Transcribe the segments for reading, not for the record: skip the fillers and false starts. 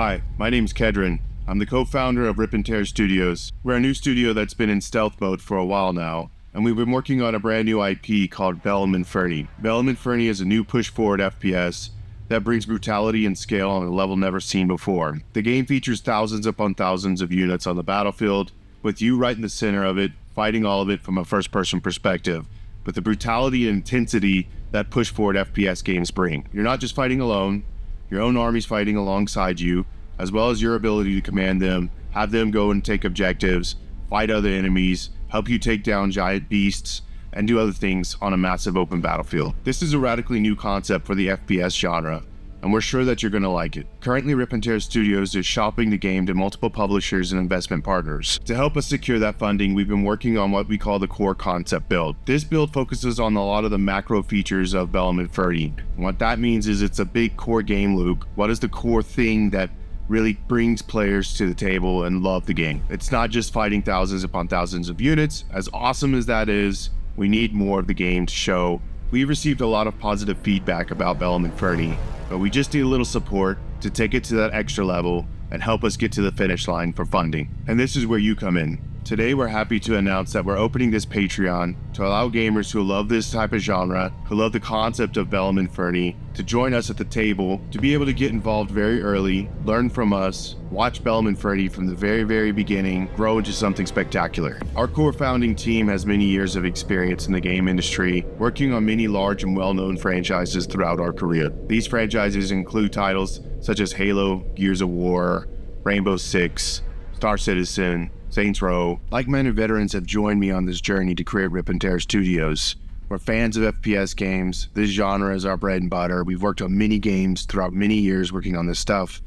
Hi, my name's Kedron. I'm the co-founder of Rip and Tear Studios. We're a new studio that's been in stealth mode for a while now, and we've been working on a brand new IP called Bellum Inferni. Bellum Inferni is a new push-forward FPS that brings brutality and scale on a level never seen before. The game features thousands upon thousands of units on the battlefield, with you right in the center of it, fighting all of it from a first-person perspective. But the brutality and intensity that push-forward FPS games bring. You're not just fighting alone, your own army's fighting alongside you, as well as your ability to command them, have them go and take objectives, fight other enemies, help you take down giant beasts, and do other things on a massive open battlefield. This is a radically new concept for the FPS genre, and we're sure that you're going to like it. Currently, Rip and Tear Studios is shopping the game to multiple publishers and investment partners. To help us secure that funding, we've been working on what we call the core concept build. This build focuses on a lot of the macro features of Bellum Inferni. And what that means is it's a big core game loop. What is the core thing that really brings players to the table and love the game? It's not just fighting thousands upon thousands of units. As awesome as that is, we need more of the game to show. We've received a lot of positive feedback about Bellum Inferni, but we just need a little support to take it to that extra level and help us get to the finish line for funding. And this is where you come in. Today, we're happy to announce that we're opening this Patreon to allow gamers who love this type of genre, who love the concept of Bellum Inferni, to join us at the table, to be able to get involved very early, learn from us, watch Bellum Inferni from the very beginning, grow into something spectacular. Our core founding team has many years of experience in the game industry, working on many large and well-known franchises throughout our career. These franchises include titles such as Halo, Gears of War, Rainbow Six, Star Citizen, Saints Row. Like-minded veterans have joined me on this journey to create Rip and Tear Studios. We're fans of FPS games. This genre is our bread and butter. We've worked on many games throughout many years working on this stuff.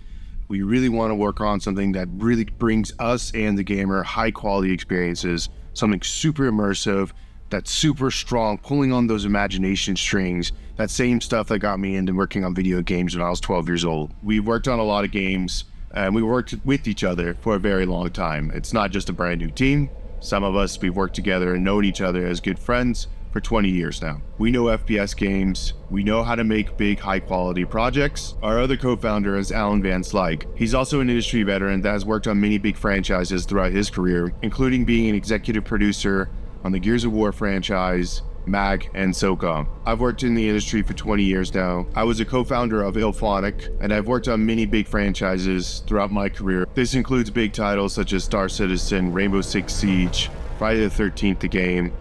We really want to work on something that really brings us and the gamer high-quality experiences, something super immersive, that's super strong, pulling on those imagination strings, that same stuff that got me into working on video games when I was 12 years old. We've worked on a lot of games, and we worked with each other for a very long time. It's not just a brand new team. Some of us, we've worked together and known each other as good friends for 20 years now. We know FPS games. We know how to make big, high-quality projects. Our other co-founder is Alan Van Slyke. He's also an industry veteran that has worked on many big franchises throughout his career, including being an executive producer on the Gears of War franchise, MAG, and SOCOM. I've worked in the industry for 20 years now. I was a co-founder of Ilphonic, and I've worked on many big franchises throughout my career. This includes big titles such as Star Citizen, Rainbow Six Siege, Friday the 13th the game,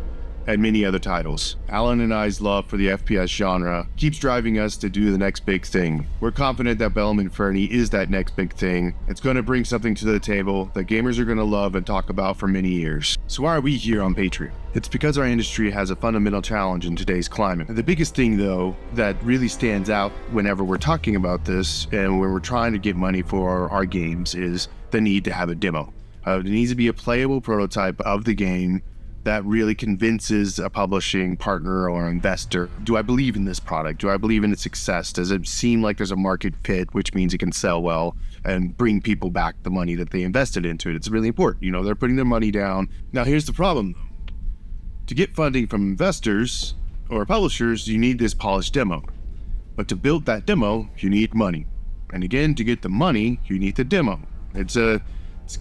and many other titles. Alan and I's love for the FPS genre keeps driving us to do the next big thing. We're confident that Bellum Inferni is that next big thing. It's going to bring something to the table that gamers are going to love and talk about for many years. So why are we here on Patreon? It's because our industry has a fundamental challenge in today's climate. The biggest thing, though, that really stands out whenever we're talking about this and when we're trying to get money for our games is the need to have a demo. There needs to be a playable prototype of the game that really convinces a publishing partner or investor. Do I believe in this product? Do I believe in its success? Does it seem like there's a market fit, which means it can sell well and bring people back the money that they invested into it? It's really important. You know, they're putting their money down. Now, here's the problem, though. To get funding from investors or publishers, you need this polished demo. But to build that demo, you need money. And again, to get the money, you need the demo. It's a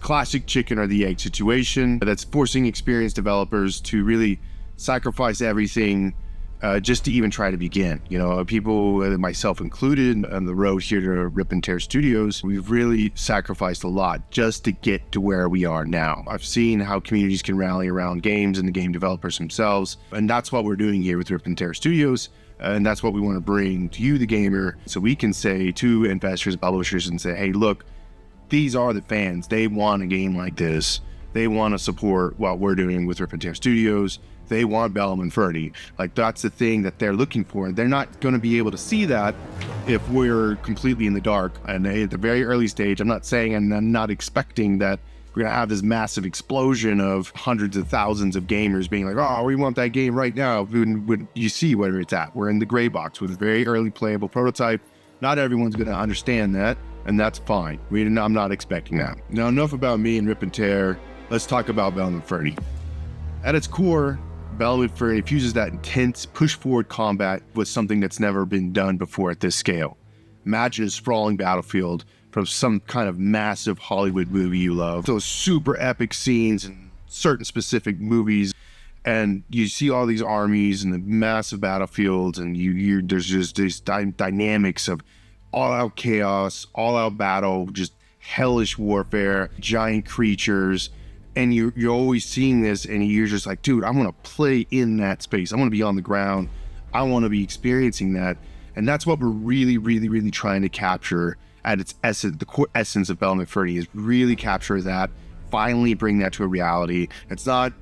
classic chicken or the egg situation that's forcing experienced developers to really sacrifice everything just to even try to begin. You know, people, myself included, on the road here to Rip and Tear Studios, we've really sacrificed a lot just to get to where we are now. I've seen how communities can rally around games and the game developers themselves, and that's what we're doing here with Rip and Tear Studios. And that's what we want to bring to you, the gamer, so we can say to investors, publishers, and say, hey, look, these are the fans. They want a game like this. They want to support what we're doing with Rip and Tear Studios. They want Bellum Inferni. Like, that's the thing that they're looking for. They're not going to be able to see that if we're completely in the dark. And at the very early stage, I'm not saying, and I'm not expecting that we're going to have this massive explosion of hundreds of thousands of gamers being like, oh, we want that game right now. When you see where it's at. We're in the gray box with a very early playable prototype. Not everyone's going to understand that, and that's fine. I'm not expecting that. Now, enough about me and Rip and Tear. Let's talk about Bellum Inferni. At its core, Bellum Inferni fuses that intense push-forward combat with something that's never been done before at this scale. Imagine a sprawling battlefield from some kind of massive Hollywood movie you love. Those super epic scenes in certain specific movies. And you see all these armies and the massive battlefields, and there's just these dynamics of all-out chaos, all-out battle, just hellish warfare, giant creatures, and you're always seeing this, and you're just like, dude, I want to play in that space. I want to be on the ground. I want to be experiencing that, and that's what we're really, really, really trying to capture at its essence. The core essence of Bellum Inferni is really capture that, finally bring that to a reality. It's not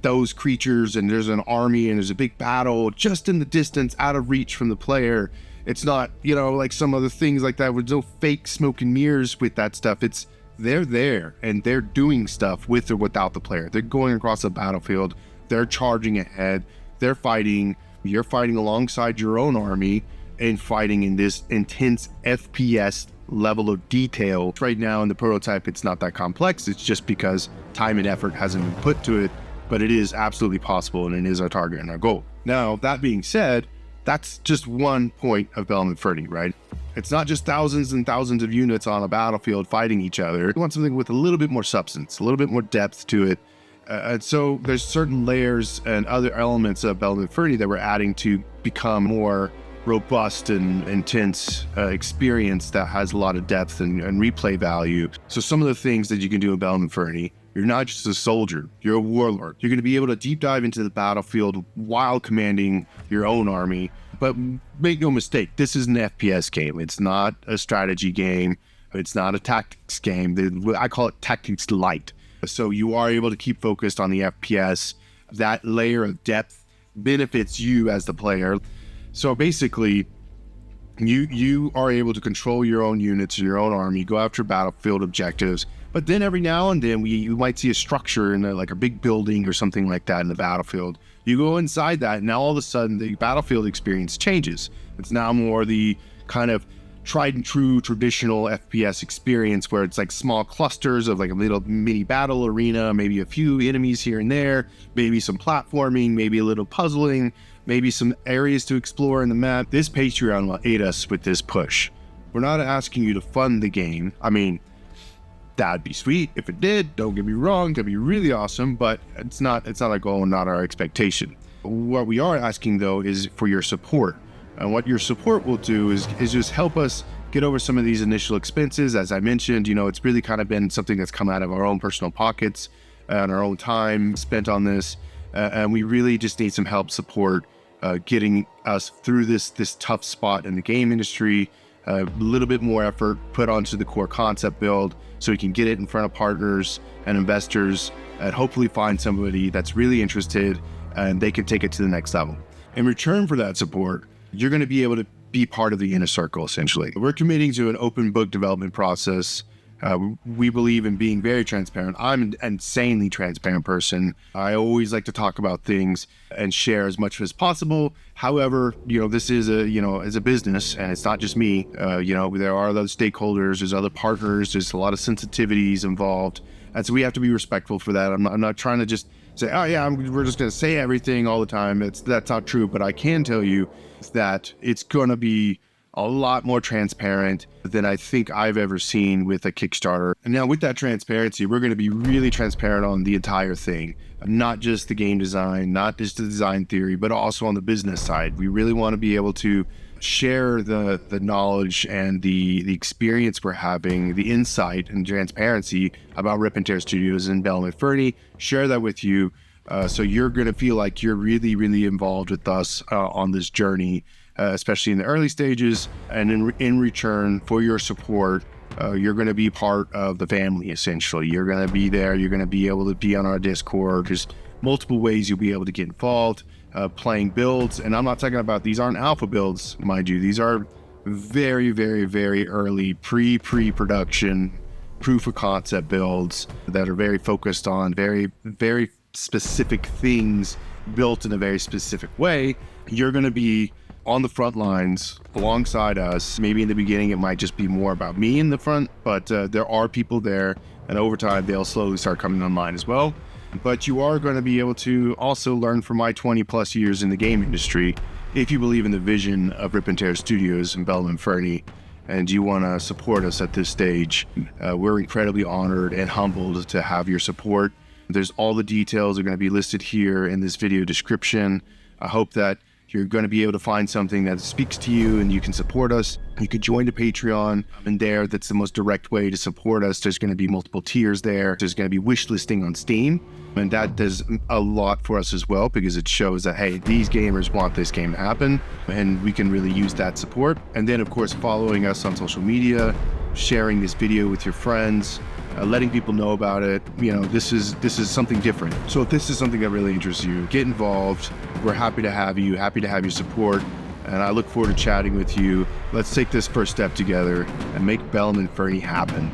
those creatures and there's an army and there's a big battle just in the distance out of reach from the player. It's not, like some other things like that with no fake smoke and mirrors with that stuff. It's they're there and they're doing stuff with or without the player. They're going across the battlefield. They're charging ahead. They're fighting. You're fighting alongside your own army and fighting in this intense FPS level of detail. Right now in the prototype, it's not that complex. It's just because time and effort hasn't been put to it. But it is absolutely possible, and it is our target and our goal. Now, that being said, that's just one point of Bellum Inferni, right? It's not just thousands and thousands of units on a battlefield fighting each other. We want something with a little bit more substance, a little bit more depth to it. And so there's certain layers and other elements of Bellum Inferni that we're adding to become more robust and intense experience that has a lot of depth and replay value. So some of the things that you can do in Bellum Inferni, you're not just a soldier, you're a warlord. You're going to be able to deep dive into the battlefield while commanding your own army. But make no mistake, this is an FPS game. It's not a strategy game. It's not a tactics game. I call it tactics light. So you are able to keep focused on the FPS. That layer of depth benefits you as the player. So basically, you are able to control your own units and your own army, go after battlefield objectives. But then every now and then you might see a structure in like a big building or something like that in the battlefield. You go inside that, and now all of a sudden the battlefield experience changes. It's now more the kind of tried and true traditional FPS experience where it's like small clusters of like a little mini battle arena, maybe a few enemies here and there, maybe some platforming, maybe a little puzzling, maybe some areas to explore in the map. This Patreon will aid us with this push. We're not asking you to fund the game. I mean, that'd be sweet if it did. Don't get me wrong, that'd be really awesome, but it's not our goal and not our expectation. What we are asking though is for your support. And what your support will do is just help us get over some of these initial expenses. As I mentioned, it's really kind of been something that's come out of our own personal pockets and our own time spent on this. And we really just need some help support getting us through this tough spot in the game industry. A little bit more effort put onto the core concept build so we can get it in front of partners and investors and hopefully find somebody that's really interested and they can take it to the next level. In return for that support, you're going to be able to be part of the inner circle, essentially. We're committing to an open book development process. We believe in being very transparent. I'm an insanely transparent person. I always like to talk about things and share as much as possible. However, this is a business, and it's not just me. There are other stakeholders, there's other partners, there's a lot of sensitivities involved. And so we have to be respectful for that. I'm not trying to just say, oh yeah, we're just going to say everything all the time. That's not true. But I can tell you that it's going to be a lot more transparent than I think I've ever seen with a Kickstarter. And now with that transparency, we're going to be really transparent on the entire thing, not just the game design, not just the design theory, but also on the business side. We really want to be able to share the knowledge and the experience we're having, the insight and transparency about Rip and Tear Studios and Bellum Inferni, share that with you. So you're going to feel like you're really, really involved with us on this journey, especially in the early stages. And in return for your support, you're going to be part of the family, essentially. You're going to be there. You're going to be able to be on our Discord. There's multiple ways you'll be able to get involved, playing builds. And I'm not talking about, these aren't alpha builds, mind you. These are very, very, very early pre-production proof of concept builds that are very focused on very, very specific things built in a very specific way. You're going to be on the front lines alongside us. Maybe in the beginning it might just be more about me in the front, but there are people there, and over time they'll slowly start coming online as well. But you are going to be able to also learn from my 20 plus years in the game industry if you believe in the vision of Rip and Tear Studios and Bellum Inferni. and you want to support us at this stage, we're incredibly honored and humbled to have your support. There's all the details are going to be listed here in this video description. I hope that you're going to be able to find something that speaks to you and you can support us. You could join the Patreon, and that's the most direct way to support us. There's going to be multiple tiers there. There's going to be wish listing on Steam, and that does a lot for us as well, because it shows that, hey, these gamers want this game to happen, and we can really use that support. And then, of course, following us on social media, sharing this video with your friends, letting people know about it. This is something different. So if this is something that really interests you, get involved. We're happy to have you, happy to have your support, and I look forward to chatting with you. Let's take this first step together and make Bellum Inferni happen.